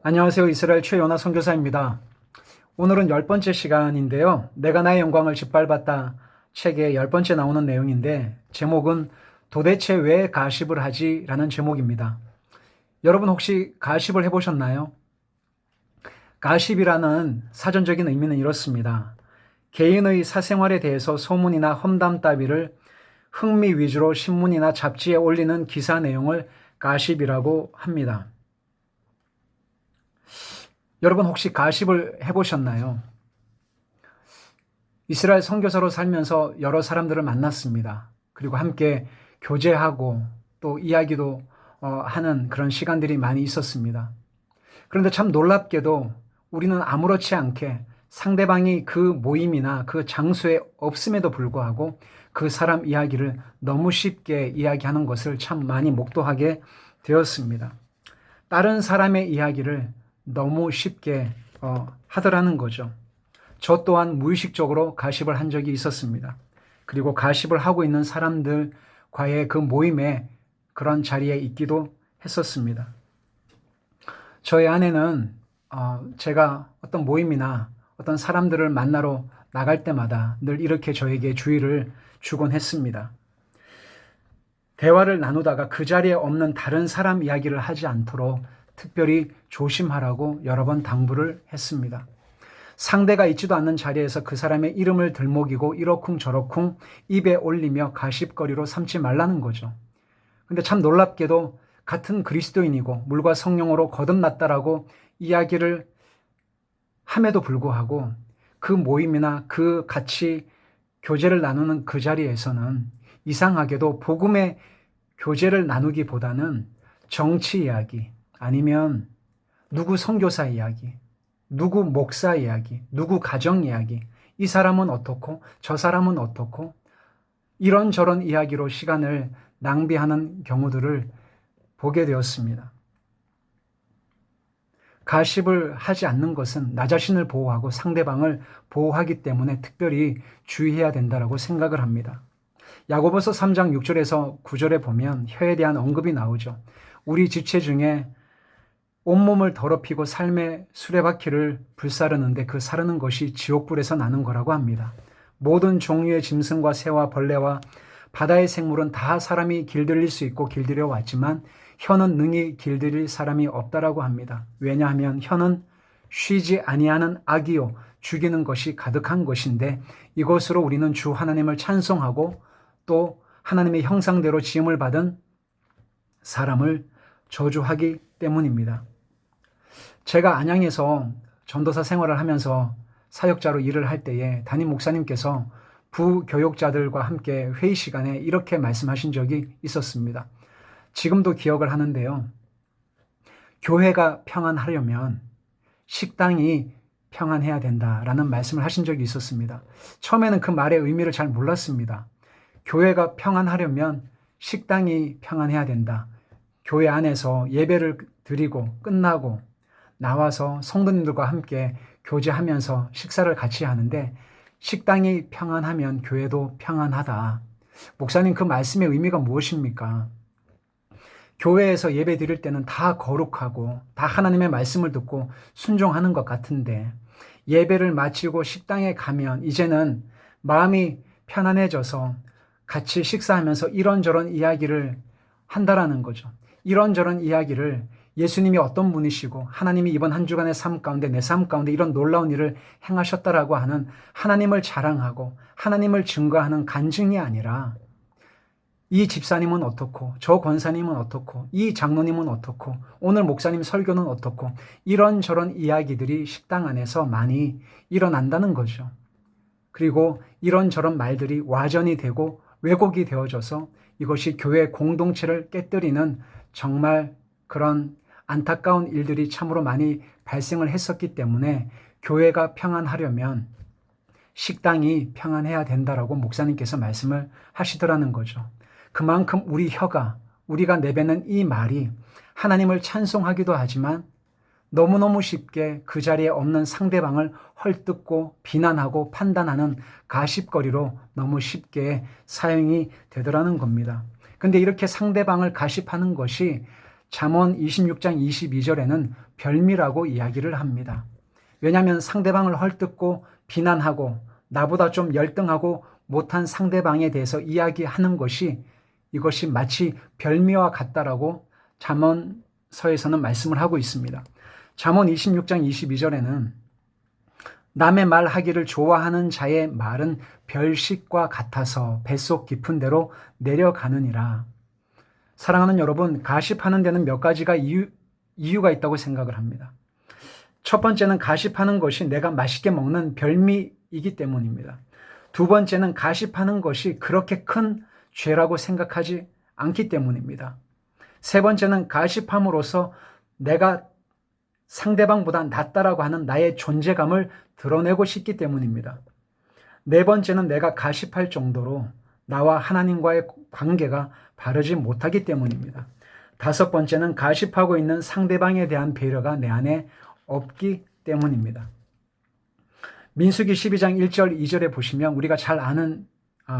안녕하세요. 이스라엘 최연아 선교사입니다. 오늘은 10번째 시간인데요. 내가 나의 영광을 짓밟았다 책의 10번째 나오는 내용인데 제목은 도대체 왜 가십을 하지? 라는 제목입니다. 여러분 혹시 가십을 해보셨나요? 가십이라는 사전적인 의미는 이렇습니다. 개인의 사생활에 대해서 소문이나 험담 따위를 흥미 위주로 신문이나 잡지에 올리는 기사 내용을 가십이라고 합니다. 여러분 혹시 가십을 해보셨나요? 이스라엘 선교사로 살면서 여러 사람들을 만났습니다. 그리고 함께 교제하고 또 이야기도 하는 그런 시간들이 많이 있었습니다. 그런데 참 놀랍게도 우리는 아무렇지 않게 상대방이 그 모임이나 그 장소에 없음에도 불구하고 그 사람 이야기를 너무 쉽게 이야기하는 것을 참 많이 목도하게 되었습니다. 다른 사람의 이야기를 너무 쉽게 하더라는 거죠. 저 또한 무의식적으로 가십을 한 적이 있었습니다. 그리고 가십을 하고 있는 사람들과의 그 모임에 그런 자리에 있기도 했었습니다. 저희 아내는 제가 어떤 모임이나 어떤 사람들을 만나러 나갈 때마다 늘 이렇게 저에게 주의를 주곤 했습니다. 대화를 나누다가 그 자리에 없는 다른 사람 이야기를 하지 않도록 특별히 조심하라고 여러 번 당부를 했습니다. 상대가 있지도 않는 자리에서 그 사람의 이름을 들먹이고 이러쿵 저러쿵 입에 올리며 가십거리로 삼지 말라는 거죠. 근데 참 놀랍게도 같은 그리스도인이고 물과 성령으로 거듭났다라고 이야기를 함에도 불구하고 그 모임이나 그 같이 교제를 나누는 그 자리에서는 이상하게도 복음의 교제를 나누기보다는 정치 이야기, 아니면 누구 선교사 이야기, 누구 목사 이야기, 누구 가정 이야기, 이 사람은 어떻고 저 사람은 어떻고 이런저런 이야기로 시간을 낭비하는 경우들을 보게 되었습니다. 가십을 하지 않는 것은 나 자신을 보호하고 상대방을 보호하기 때문에 특별히 주의해야 된다고 생각을 합니다. 야고보서 3장 6절에서 9절에 보면 혀에 대한 언급이 나오죠. 우리 지체 중에 온몸을 더럽히고 삶의 수레바퀴를 불사르는데 그 사르는 것이 지옥불에서 나는 거라고 합니다. 모든 종류의 짐승과 새와 벌레와 바다의 생물은 다 사람이 길들일 수 있고 길들여 왔지만 혀는 능히 길들일 사람이 없다라고 합니다. 왜냐하면 혀는 쉬지 아니하는 악이요 죽이는 것이 가득한 것인데 이것으로 우리는 주 하나님을 찬송하고 또 하나님의 형상대로 지음을 받은 사람을 저주하기 때문입니다. 제가 안양에서 전도사 생활을 하면서 사역자로 일을 할 때에 담임 목사님께서 부교육자들과 함께 회의 시간에 이렇게 말씀하신 적이 있었습니다. 지금도 기억을 하는데요. 교회가 평안하려면 식당이 평안해야 된다라는 말씀을 하신 적이 있었습니다. 처음에는 그 말의 의미를 잘 몰랐습니다. 교회가 평안하려면 식당이 평안해야 된다. 교회 안에서 예배를 드리고 끝나고 나와서 성도님들과 함께 교제하면서 식사를 같이 하는데 식당이 평안하면 교회도 평안하다. 목사님, 그 말씀의 의미가 무엇입니까? 교회에서 예배 드릴 때는 다 거룩하고 다 하나님의 말씀을 듣고 순종하는 것 같은데 예배를 마치고 식당에 가면 이제는 마음이 편안해져서 같이 식사하면서 이런저런 이야기를 한다라는 거죠. 이런저런 이야기를 예수님이 어떤 분이시고 하나님이 이번 한 주간의 삶 가운데 내 삶 가운데 이런 놀라운 일을 행하셨다라고 하는 하나님을 자랑하고 하나님을 증거하는 간증이 아니라 이 집사님은 어떻고 저 권사님은 어떻고 이 장로님은 어떻고 오늘 목사님 설교는 어떻고 이런저런 이야기들이 식당 안에서 많이 일어난다는 거죠. 그리고 이런저런 말들이 와전이 되고 왜곡이 되어져서 이것이 교회 공동체를 깨뜨리는 정말 그런 안타까운 일들이 참으로 많이 발생을 했었기 때문에 교회가 평안하려면 식당이 평안해야 된다라고 목사님께서 말씀을 하시더라는 거죠. 그만큼 우리 혀가 우리가 내뱉는 이 말이 하나님을 찬송하기도 하지만 너무너무 쉽게 그 자리에 없는 상대방을 헐뜯고 비난하고 판단하는 가십거리로 너무 쉽게 사용이 되더라는 겁니다. 근데 이렇게 상대방을 가십하는 것이 잠언 26장 22절에는 별미라고 이야기를 합니다. 왜냐하면 상대방을 헐뜯고 비난하고 나보다 좀 열등하고 못한 상대방에 대해서 이야기하는 것이 이것이 마치 별미와 같다라고 잠언서에서는 말씀을 하고 있습니다. 잠언 26장 22절에는 남의 말하기를 좋아하는 자의 말은 별식과 같아서 뱃속 깊은 데로 내려가느니라. 사랑하는 여러분, 가십하는 데는 몇 가지가 이유가 있다고 생각을 합니다. 첫 번째는 가십하는 것이 내가 맛있게 먹는 별미이기 때문입니다. 두 번째는 가십하는 것이 그렇게 큰 죄라고 생각하지 않기 때문입니다. 세 번째는 가십함으로써 내가 상대방보다 낫다라고 하는 나의 존재감을 드러내고 싶기 때문입니다. 네 번째는 내가 가십할 정도로 나와 하나님과의 관계가 바르지 못하기 때문입니다. 다섯 번째는 가십하고 있는 상대방에 대한 배려가 내 안에 없기 때문입니다. 민수기 12장 1절 2절에 보시면 우리가 잘 아는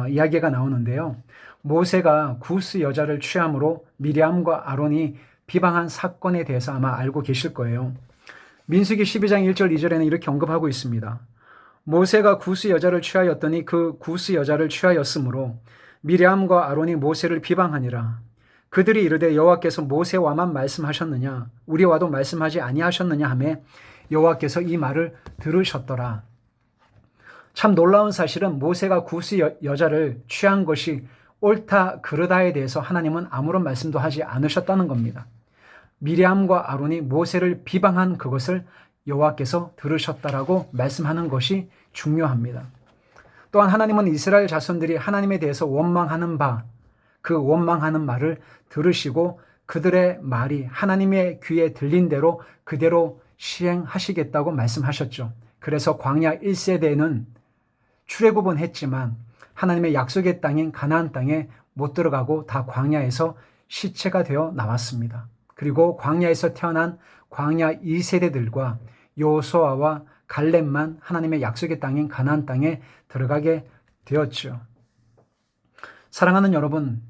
이야기가 나오는데요. 모세가 구스 여자를 취함으로 미리암과 아론이 비방한 사건에 대해서 아마 알고 계실 거예요. 민수기 12장 1절 2절에는 이렇게 언급하고 있습니다. 모세가 구스 여자를 취하였더니 그 구스 여자를 취하였으므로 미리암과 아론이 모세를 비방하니라. 그들이 이르되 여호와께서 모세와만 말씀하셨느냐 우리와도 말씀하지 아니하셨느냐 하며 여호와께서 이 말을 들으셨더라. 참 놀라운 사실은 모세가 구스 여자를 취한 것이 옳다 그르다에 대해서 하나님은 아무런 말씀도 하지 않으셨다는 겁니다. 미리암과 아론이 모세를 비방한 그것을 여호와께서 들으셨다라고 말씀하는 것이 중요합니다. 또한 하나님은 이스라엘 자손들이 하나님에 대해서 원망하는 그 원망하는 말을 들으시고 그들의 말이 하나님의 귀에 들린 대로 그대로 시행하시겠다고 말씀하셨죠. 그래서 광야 1세대는 출애굽은 했지만 하나님의 약속의 땅인 가나안 땅에 못 들어가고 다 광야에서 시체가 되어 나왔습니다. 그리고 광야에서 태어난 광야 2세대들과 여호수아와 갈렙만 하나님의 약속의 땅인 가나안 땅에 들어가게 되었죠. 사랑하는 여러분,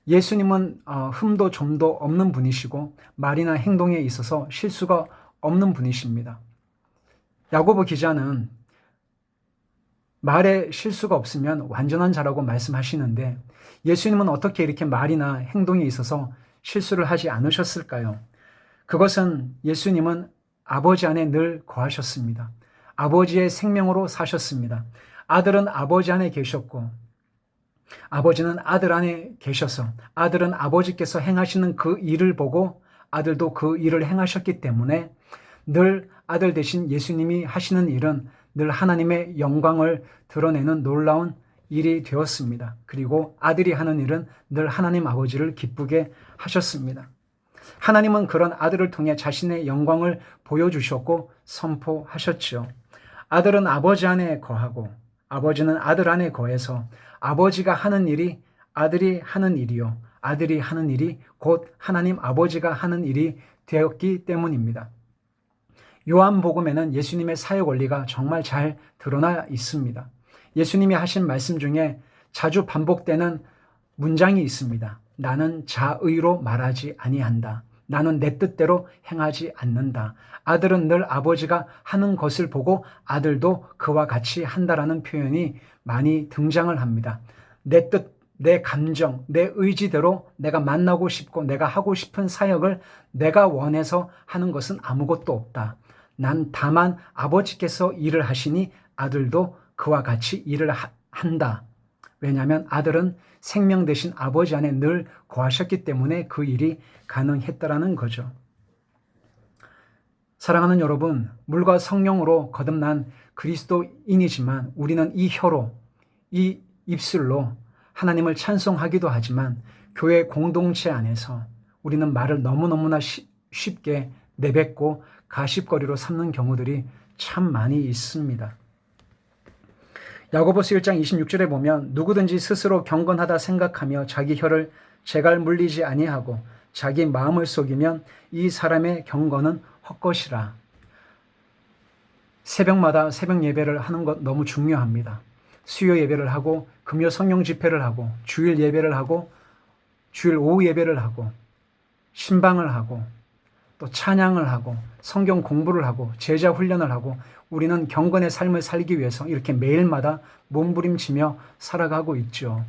예수님은 흠도 점도 없는 분이시고 말이나 행동에 있어서 실수가 없는 분이십니다. 야고보 기자는 말에 실수가 없으면 완전한 자라고 말씀하시는데 예수님은 어떻게 이렇게 말이나 행동에 있어서 실수를 하지 않으셨을까요? 그것은 예수님은 아버지 안에 늘 거하셨습니다. 아버지의 생명으로 사셨습니다. 아들은 아버지 안에 계셨고 아버지는 아들 안에 계셔서 아들은 아버지께서 행하시는 그 일을 보고 아들도 그 일을 행하셨기 때문에 늘 아들 대신 예수님이 하시는 일은 늘 하나님의 영광을 드러내는 놀라운 일이 되었습니다. 그리고 아들이 하는 일은 늘 하나님 아버지를 기쁘게 하셨습니다. 하나님은 그런 아들을 통해 자신의 영광을 보여주셨고 선포하셨죠. 아들은 아버지 안에 거하고 아버지는 아들 안에 거해서 아버지가 하는 일이 아들이 하는 일이요 아들이 하는 일이 곧 하나님 아버지가 하는 일이 되었기 때문입니다. 요한복음에는 예수님의 사역 원리가 정말 잘 드러나 있습니다. 예수님이 하신 말씀 중에 자주 반복되는 문장이 있습니다. 나는 자의로 말하지 아니한다. 나는 내 뜻대로 행하지 않는다. 아들은 늘 아버지가 하는 것을 보고 아들도 그와 같이 한다라는 표현이 많이 등장을 합니다. 내 뜻, 내 감정, 내 의지대로 내가 만나고 싶고 내가 하고 싶은 사역을 내가 원해서 하는 것은 아무것도 없다. 난 다만 아버지께서 일을 하시니 아들도 그와 같이 일을 한다. 왜냐하면 아들은 생명 되신 아버지 안에 늘 거하셨기 때문에 그 일이 가능했다라는 거죠. 사랑하는 여러분, 물과 성령으로 거듭난 그리스도인이지만 우리는 이 혀로, 이 입술로 하나님을 찬송하기도 하지만 교회 공동체 안에서 우리는 말을 너무너무나 쉽게 내뱉고 가십거리로 삼는 경우들이 참 많이 있습니다. 야고보서 1장 26절에 보면 누구든지 스스로 경건하다 생각하며 자기 혀를 재갈 물리지 아니하고 자기 마음을 속이면 이 사람의 경건은 헛것이라. 새벽마다 새벽 예배를 하는 것 너무 중요합니다. 수요 예배를 하고 금요 성령 집회를 하고 주일 예배를 하고 주일 오후 예배를 하고 신방을 하고 또 찬양을 하고 성경 공부를 하고 제자 훈련을 하고 우리는 경건의 삶을 살기 위해서 이렇게 매일마다 몸부림치며 살아가고 있죠.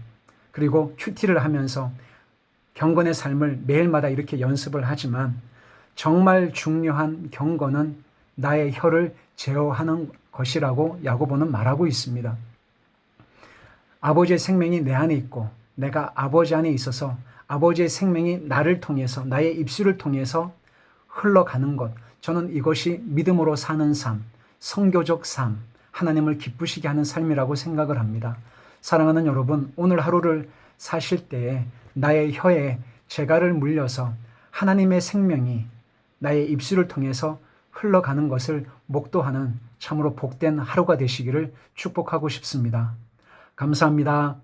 그리고 큐티를 하면서 경건의 삶을 매일마다 이렇게 연습을 하지만 정말 중요한 경건은 나의 혀를 제어하는 것이라고 야고보는 말하고 있습니다. 아버지의 생명이 내 안에 있고 내가 아버지 안에 있어서 아버지의 생명이 나를 통해서 나의 입술을 통해서 흘러가는 것, 저는 이것이 믿음으로 사는 삶, 성교적 삶, 하나님을 기쁘시게 하는 삶이라고 생각을 합니다. 사랑하는 여러분, 오늘 하루를 사실 때에 나의 혀에 재갈을 물려서 하나님의 생명이 나의 입술을 통해서 흘러가는 것을 목도하는 참으로 복된 하루가 되시기를 축복하고 싶습니다. 감사합니다.